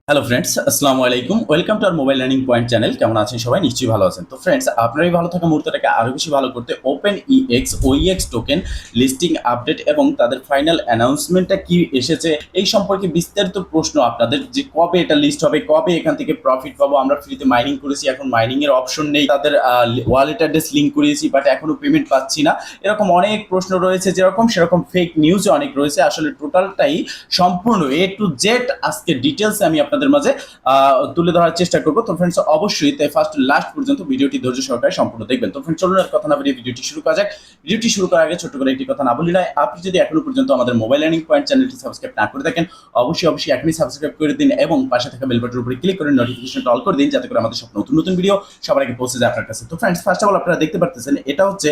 Hello friends, আসসালামু আলাইকুম। Welcome to R mobile learning point channel. কেমন আছেন সবাই? নিশ্চয়ই ভালো আছেন। তো ফ্রেন্ডস, আপনারই ভালো থাকা মুহূর্তটাকে আরও বেশি ভালো করতে open EX OEX token listing update এবং তাদের ফাইনাল অ্যানাউন্সমেন্টটা কি এসেছে এই সম্পর্কে বিস্তারিত প্রশ্ন আপনাদের, যে কবে এটা লিস্ট হবে, কবে এখান থেকে প্রফিট পাবো। আমরা ফ্রিতে মাইনিং করেছি, এখন মাইনিং এর অপশন নেই, তাদের ওয়ালেট অ্যাড্রেস লিঙ্ক করিয়েছি বাট এখনো পেমেন্ট পাচ্ছি না। এরকম অনেক প্রশ্ন রয়েছে, যেরকম সেরকম ফেক নিউজও অনেক রয়েছে। আসলে টোটালটাই সম্পূর্ণ এ টু জেড আজকে ডিটেলসে আমি আপনাদের মাঝে তুলে ধরার চেষ্টা করবো। তো ফ্রেন্ডস, অবশ্যই তাই ফার্স্ট লাস্ট পর্যন্ত ভিডিওটি ধৈর্য সহকারে সম্পূর্ণ দেখবেন। তো ফ্রেন্ডস, চলুন আর কথা না বলে ভিডিওটি শুরু করা যাক। ভিডিওটি শুরু করার আগে ছোট্ট করে একটি কথা না বলি না, আপনি যদি এখনো পর্যন্ত আমাদের মোবাইল লার্নিং পয়েন্ট চ্যানেলটি সাবস্ক্রাইব না করে থাকেন, অবশ্যই এখনই সাবস্ক্রাইব করে দিন এবং পাশে থাকা বেল বাটনের উপরে ক্লিক করে নোটিফিকেশনটা অল করে দিন, যাতে করে আমাদের সব নতুন নতুন ভিডিও সবার আগে পৌঁছে যায় আপনার কাছে। তো ফ্রেন্ডস, ফার্স্ট অফ অল আপনারা দেখতে পারতেছেন এটা হচ্ছে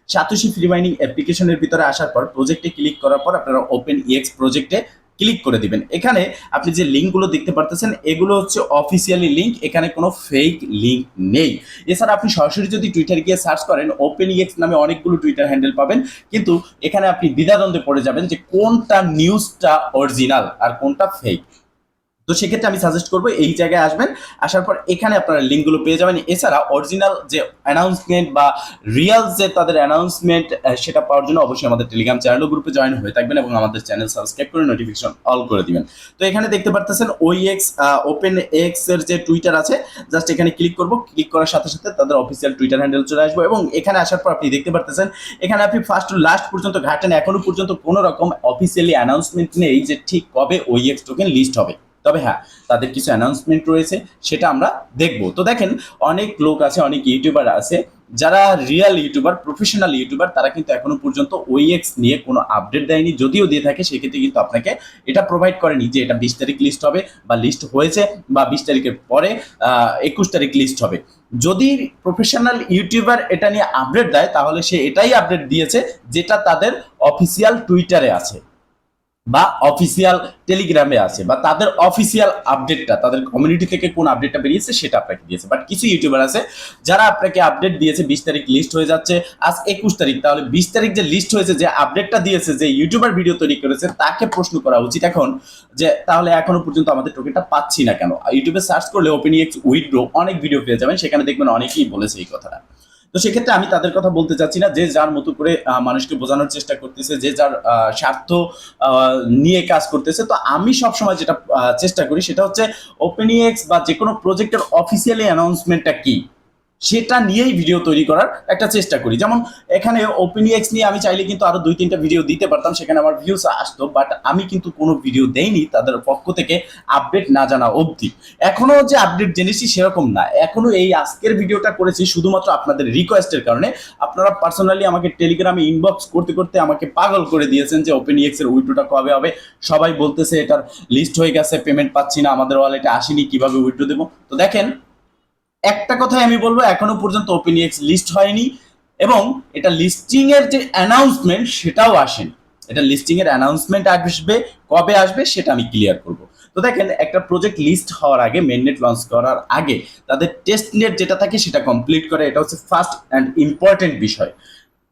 সাতোশি ফ্রি মাইনিং অ্যাপ্লিকেশনের ভিতরে আসার পর প্রজেক্টে ক্লিক করার পর আপনারা ওপেন ইএক্স প্রজেক্টে ক্লিক করে দিবেন। এখানে আপনি যে লিঙ্কগুলো দেখতে পারতেছেন এগুলো হচ্ছে অফিসিয়ালি লিঙ্ক, এখানে কোনো ফেক লিঙ্ক নেই। এছাড়া আপনি সরাসরি যদি টুইটার গিয়ে সার্চ করেন ওপেন ইএক্স নামে অনেকগুলো টুইটার হ্যান্ডেল পাবেন, কিন্তু এখানে আপনি দ্বিধাদ্বন্দ্বে পড়ে যাবেন যে কোনটা নিউজটা অরিজিনাল আর কোনটা ফেক। তো সেক্ষেত্রে আমি সাজেস্ট করবো এই জায়গায় আসবেন, আসার পর এখানে আপনারা লিঙ্কগুলো পেয়ে যাবেন। এছাড়া অরিজিনাল যে অ্যানাউন্সমেন্ট বা রিয়াল যে তাদের অ্যানাউন্সমেন্ট সেটা পাওয়ার জন্য অবশ্যই আমাদের টেলিগ্রাম চ্যানেল ও গ্রুপে জয়েন হয়ে থাকবেন এবং আমাদের চ্যানেল সাবস্ক্রাইব করে নোটিফিকেশন অল করে দিবেন। তো এখানে দেখতে পারতেছেন ওইএক্স ওপেন এক্স এর যে টুইটার আছে, জাস্ট এখানে ক্লিক করব, ক্লিক করার সাথে সাথে তাদের অফিসিয়াল টুইটার হ্যান্ডেল চলে আসবো এবং এখানে আসার পর আপনি দেখতে পারতেছেন এখানে আপনি ফার্স্ট টু লাস্ট পর্যন্ত ঘাটেন, এখনো পর্যন্ত কোনো রকম অফিসিয়ালি অ্যানাউন্সমেন্ট নেই যে ঠিক কবে ওইএক্স টোকেন লিস্ট হবে। তবে হ্যাঁ, তাদের কিছু অ্যানাউন্সমেন্ট রয়েছে, সেটা আমরা দেখব। তো দেখেন, অনেক লোক আছে, অনেক ইউটিউবার আছে যারা রিয়েল ইউটিউবার, প্রফেশনাল ইউটিউবার, তারা কিন্তু এখনো পর্যন্ত ওইএক্স নিয়ে কোনো আপডেট দেয়নি। যদিও দিয়ে থাকে সেক্ষেত্রে কিন্তু আপনাকে এটা প্রোভাইড করেনি যে এটা 20 তারিখ লিস্ট হবে বা লিস্ট হয়েছে বা 20 তারিখের পরে 21 তারিখ লিস্ট হবে। যদি প্রফেশনাল ইউটিউবার এটা নিয়ে আপডেট দেয় তাহলে সে এটাই আপডেট দিয়েছে যেটা তাদের অফিসিয়াল টুইটারে আছে বা অফিসিয়াল টেলিগ্রামে আছে, বা তাদের অফিসিয়াল আপডেটটা, তাদের কমিউনিটি থেকে কোন আপডেটটা বেরিয়েছে সেটা আপনাকে দিয়েছে। বাট কিছু ইউটিউবার আছে যারা আপনাকে আপডেট দিয়েছে 20 তারিখ লিস্ট হয়ে যাচ্ছে, আজ 21 তারিখ, তাহলে 20 তারিখ যে লিস্ট হয়েছে, যে আপডেটটা দিয়েছে, যে ইউটিউবার ভিডিও তৈরি করেছে, তাকে প্রশ্ন করা উচিত এখন যে তাহলে এখনো পর্যন্ত আমাদের টোকেনটা পাচ্ছি না কেন। ইউটিউবে সার্চ করলে ওপেন ইএক্স উইথড্র অনেক ভিডিও পেয়ে যাবেন, সেখানে দেখবেন অনেকেই বলেছে এই কথাটা। তো সেক্ষেত্রে আমি তাদের কথা বলতে চাচ্ছি না, যে যার মতো করে মানুষকে বোঝানোর চেষ্টা করতেছে, যে যার স্বার্থ নিয়ে কাজ করতেছে। তো আমি সবসময় যেটা চেষ্টা করি সেটা হচ্ছে ওপেনইএক্স বা যে কোনো প্রজেক্টের অফিসিয়ালি অ্যানাউন্সমেন্টটা কি সেটা নিয়েই ভিডিও তৈরি করার একটা চেষ্টা করি। যেমন এখানে ওপেনইএক্স নিয়ে আমি চাইলে কিন্তু আরো 2-3টা ভিডিও দিতে পারতাম, সেখানে আমার ভিউজ আসতো, বাট আমি কিন্তু কোনো ভিডিও দেইনি তাদের পক্ষ থেকে আপডেট না জানা অবধি। এখনো যে আপডেট জেনেছি সেরকম না, এখনো এই আজকের ভিডিওটা করেছি শুধুমাত্র আপনাদের রিকোয়েস্টের কারণে। আপনারা পার্সোনালি আমাকে টেলিগ্রামে ইনবক্স করতে করতে আমাকে পাগল করে দিয়েছেন যে ওপেনইএক্স এর উইথড্রটা কবে হবে। সবাই বলতেছে এটার লিস্ট হয়ে গেছে, পেমেন্ট পাচ্ছি না, আমাদের ওয়ালেটে আসেনি, কিভাবে উইথড্র দেবো। তো দেখেন, একটা কথাই আমি বলবো, এখনো পর্যন্ত ওপেনইএক্স লিস্ট হয়নি এবং এটা লিস্টিং এর যে অ্যানাউন্সমেন্ট সেটাও আসেনি। এটা লিস্টিং এর অ্যানাউন্সমেন্ট আসবে, কবে আসবে সেটা আমি ক্লিয়ার করব। তো দেখেন, একটা প্রজেক্ট লিস্ট হওয়ার আগে, মেইননেট লঞ্চ করার আগে তাদের টেস্ট নেট যেটা থাকে সেটা কমপ্লিট করে, এটা হচ্ছে ফার্স্ট অ্যান্ড ইম্পর্টেন্ট বিষয়।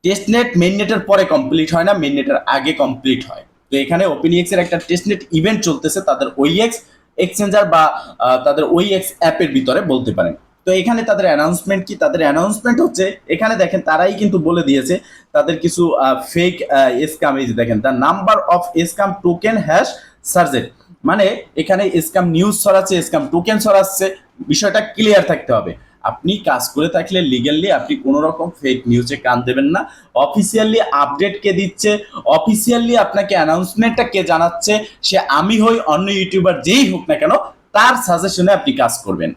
টেস্ট নেট মেইননেটের পরে কমপ্লিট হয় না, মেইননেটের আগে কমপ্লিট হয়। তো এখানে ওপেনইএক্স এর একটা টেস্ট নেট ইভেন্ট চলতেছে তাদের ওইএক্স এক্সচেঞ্জার বা তাদের ওইএক্স অ্যাপের ভিতরে বলতে পারেন। তো এখানে তাদের অ্যানাউন্সমেন্ট কি? তাদের অ্যানাউন্সমেন্ট হচ্ছে, এখানে দেখেন তারাই কিন্তু বলে দিয়েছে তাদের কিছু ফেক স্ক্যাম। এই যে দেখেন, the number of scam token hash surged, মানে এখানে স্ক্যাম নিউজ ছড়াচ্ছে, স্ক্যাম টোকেন ছড়াচ্ছে। বিষয়টা ক্লিয়ার থাকতে হবে। আপনি কাজ করে থাকলে লিগ্যালি আপনি কোনো রকম ফেক নিউজে কান দেবেন না। অফিসিয়ালি আপডেট কে দিচ্ছে, অফিসিয়ালি আপনাকে অ্যানাউন্সমেন্টটা কে জানাচ্ছে, সে আমি হই, অন্য ইউটিউবার যেই হোক না কেন, তার সাজেশনে আপনি কাজ করবেন,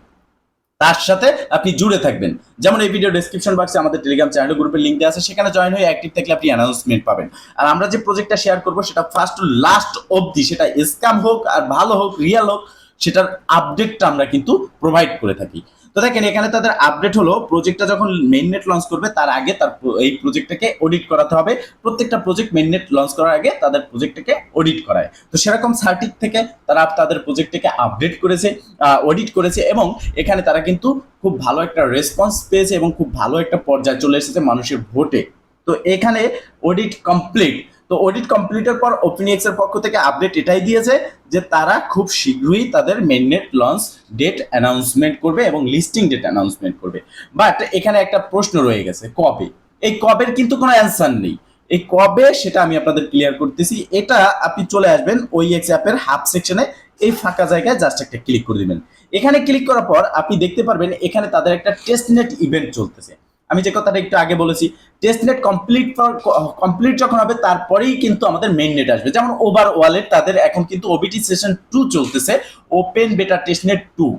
তার সাথে আপনি জুড়ে থাকবেন। যেমন এই ভিডিও ডেসক্রিপশন বক্সে আমাদের টেলিগ্রাম চ্যানেল গ্রুপের লিঙ্ক দেওয়া আছে, সেখানে জয়েন হয়ে অ্যাক্টিভ থাকলে আপনি অ্যানাউন্সমেন্ট পাবেন। আর আমরা যে প্রজেক্টটা শেয়ার করবো সেটা ফার্স্ট টু লাস্ট অবধি, সেটা স্ক্যাম হোক আর ভালো হোক, রিয়েল হোক, সেটার আপডেটটা আমরা কিন্তু প্রোভাইড করে থাকি। তো দেখেন, এখানে তাদের আপডেট হলো প্রজেক্টটা যখন মেইননেট লঞ্চ করবে তার আগে তার এই প্রজেক্টটাকে অডিট করাতে হবে। প্রত্যেকটা প্রজেক্ট মেইননেট লঞ্চ করার আগে তাদের প্রজেক্টটাকে অডিট করায়। তো সেরকম সার্টিক থেকে তারা তাদের প্রজেক্টটাকে আপডেট করেছে, অডিট করেছে এবং এখানে তারা কিন্তু খুব ভালো একটা রেসপন্স পেয়েছে এবং খুব ভালো একটা পর্যায়ে চলে এসেছে মানুষের ভোটে। তো এখানে অডিট কমপ্লিট, তো অডিট কমপ্লিটের পর ওপেনএক্স এর পক্ষ থেকে আপডেট এটাই দিয়েছে যে তারা খুব শীঘ্রই তাদের মেইননেট লঞ্চ ডেট অ্যানাউন্সমেন্ট করবে এবং লিস্টিং ডেট অ্যানাউন্সমেন্ট করবে। বাট এখানে একটা প্রশ্ন রয়ে গেছে, কবে? এই কবের কিন্তু কোনো অ্যান্সার নেই। এই কবে সেটা আমি আপনাদের ক্লিয়ার করতেছি। এটা আপনি চলে আসবেন ওইএক্স অ্যাপের হাব সেকশনে, এই ফাঁকা জায়গায় জাস্ট একটা ক্লিক করে দিবেন। এখানে ক্লিক করার পর আপনি দেখতে পারবেন এখানে তাদের একটা টেস্টনেট ইভেন্ট চলতেছে। আমি যে কথাটা একটু আগে বলেছি, টেস্টনেট কমপ্লিট যখন হবে তারপরেই কিন্তু আমাদের মেইন নেট আসবে। যেমন ওভার ওয়ালেট তাদের এখন কিন্তু ওবিটি সেশন 2 চলতেছে, ওপেন বেটা টেস্টনেট 2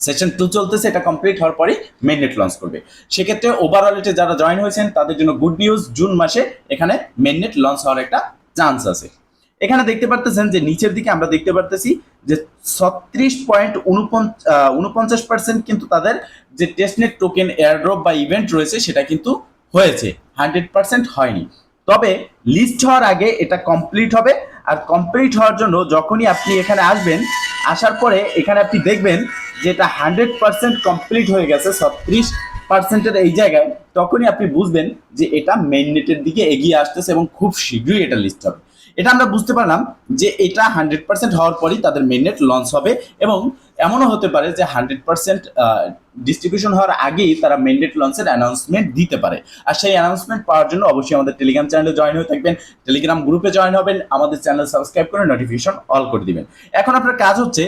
সেশন 2 চলতেছে। এটা কমপ্লিট হওয়ার পরেই মেইন নেট লঞ্চ করবে। সেক্ষেত্রে ওভার ওয়ালেটে যারা জয়েন হয়েছেন তাদের জন্য গুড নিউজ, জুন মাসে এখানে মেইন নেট লঞ্চ হওয়ার একটা চান্স আছে। এখানে দেখতে পারতেছেন যে নিচের দিকে আমরা দেখতে পারতেছি যে 36.49% কিন্তু তাদের যে টেস্টনেট টোকেন এয়ারড্রপ বা ইভেন্ট রয়েছে সেটা কিন্তু হয়েছে, 100% হয়নি। তবে লিস্ট হওয়ার আগে এটা কমপ্লিট হবে। আর কমপ্লিট হওয়ার জন্য যখনই আপনি এখানে আসবেন, আসার পরে এখানে আপনি দেখবেন যে এটা 100% কমপ্লিট হয়ে গেছে 36%-এর এই জায়গায়, তখনই আপনি বুঝবেন যে এটা মেইন নেটের দিকে এগিয়ে আসতেছে এবং খুব শীঘ্রই এটা লিস্ট হবে। এটা আমরা বুঝতে পারলাম যে এটা 100% হওয়ার পরই তাদের মেইননেট লঞ্চ হবে, এবং এমনও হতে পারে যে 100% ডিস্ট্রিবিউশন হওয়ার আগেই তারা মেইননেট লঞ্চের অ্যানাউন্সমেন্ট দিতে পারে। আর সেই অ্যানাউন্সমেন্ট পাওয়ার জন্য অবশ্যই আমাদের টেলিগ্রাম চ্যানেলে জয়েন হয়ে থাকবেন, টেলিগ্রাম গ্রুপে জয়েন হবেন, আমাদের চ্যানেল সাবস্ক্রাইব করে নোটিফিকেশন অল করে দিবেন। এখন আপনার কাজ হচ্ছে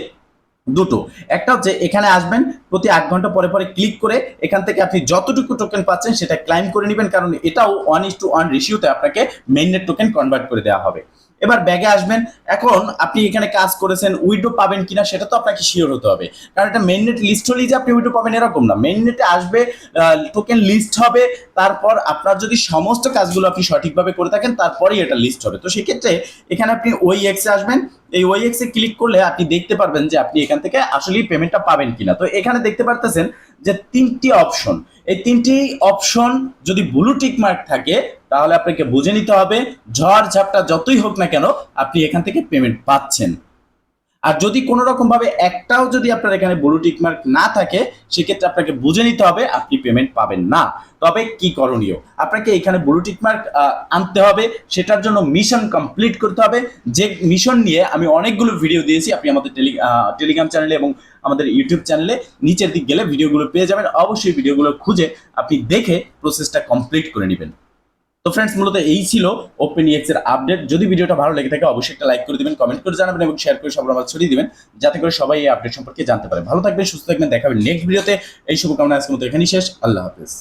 দুটো। একটা হচ্ছে এখানে আসবেন, প্রতি 8 ঘন্টা পরে পরে ক্লিক করে এখান থেকে আপনি যতটুকু টোকেন পাচ্ছেন সেটা ক্লাইম করে নেবেন, কারণ এটাও 1:1 রেশিওতে আপনাকে মেইননেট টোকেন কনভার্ট করে দেওয়া হবে। এবার ব্যাগে আসবেন। এখন আপনি এখানে কাজ করেছেন, উইডো পাবেন কিনা সেটা তো আপনাকে শিওর হতে হবে, কারণ এটা মেইননেট লিস্ট হলেই যে আপনি উইডো পাবেন এরকম না। মেইননেটে আসবে, টোকেন লিস্ট হবে, তারপর আপনার যদি সমস্ত কাজগুলো আপনি সঠিকভাবে করে থাকেন তারপরেই এটা লিস্ট হবে। তো সেক্ষেত্রে এখানে আপনি ওইএক্স এ আসবেন, এই ওইএক্স এ ক্লিক করলে আপনি দেখতে পারবেন যে আপনি এখান থেকে আসলেই পেমেন্টটা পাবেন কিনা। তো এখানে দেখতে পারতেছেন যে 3টি অপশন, এই 3টি অপশন যদি ব্লু টিক মার্ক থাকে তাহলে আপনাকে বুঝে নিতে হবে ঝড় ঝাপটা যতই হোক না কেন আপনি এখান থেকে পেমেন্ট পাচ্ছেন। আর যদি কোনো রকম ভাবে একটাও যদি আপনার এখানে ব্লু টিক মার্ক না থাকে সেক্ষেত্রে আপনাকে বুঝে নিতে হবে আপনি পেমেন্ট পাবেন না। তবে কি করণীয়, আপনাকে এখানে ব্লু টিক মার্ক আনতে হবে, সেটার জন্য মিশন কমপ্লিট করতে হবে। যে মিশন নিয়ে আমি অনেকগুলো ভিডিও দিয়েছি, আপনি আমাদের টেলিগ্রাম চ্যানেলে এবং আমাদের ইউটিউব চ্যানেলে নিচের দিক গেলে ভিডিওগুলো পেয়ে যাবেন। অবশ্যই ভিডিওগুলো খুঁজে আপনি দেখে প্রসেসটা কমপ্লিট করে নেবেন। তো ফ্রেন্ডস, মূলত এই ছিল ওপেনএক্স এর আপডেট। যদি ভিডিওটা ভালো লেগে থাকে অবশ্যই একটা লাইক করে দিবেন, কমেন্ট করে জানাবেন এবং শেয়ার করে সবার মাঝে ছড়িয়ে দিবেন, যাতে করে সবাই এই আপডেট সম্পর্কে জানতে পারে। ভালো থাকবেন, সুস্থ থাকবেন, দেখা হবে নেক্সট ভিডিওতে। এই শুভকামনা আজকের মতো এখানেই শেষ। আল্লাহ হাফেজ।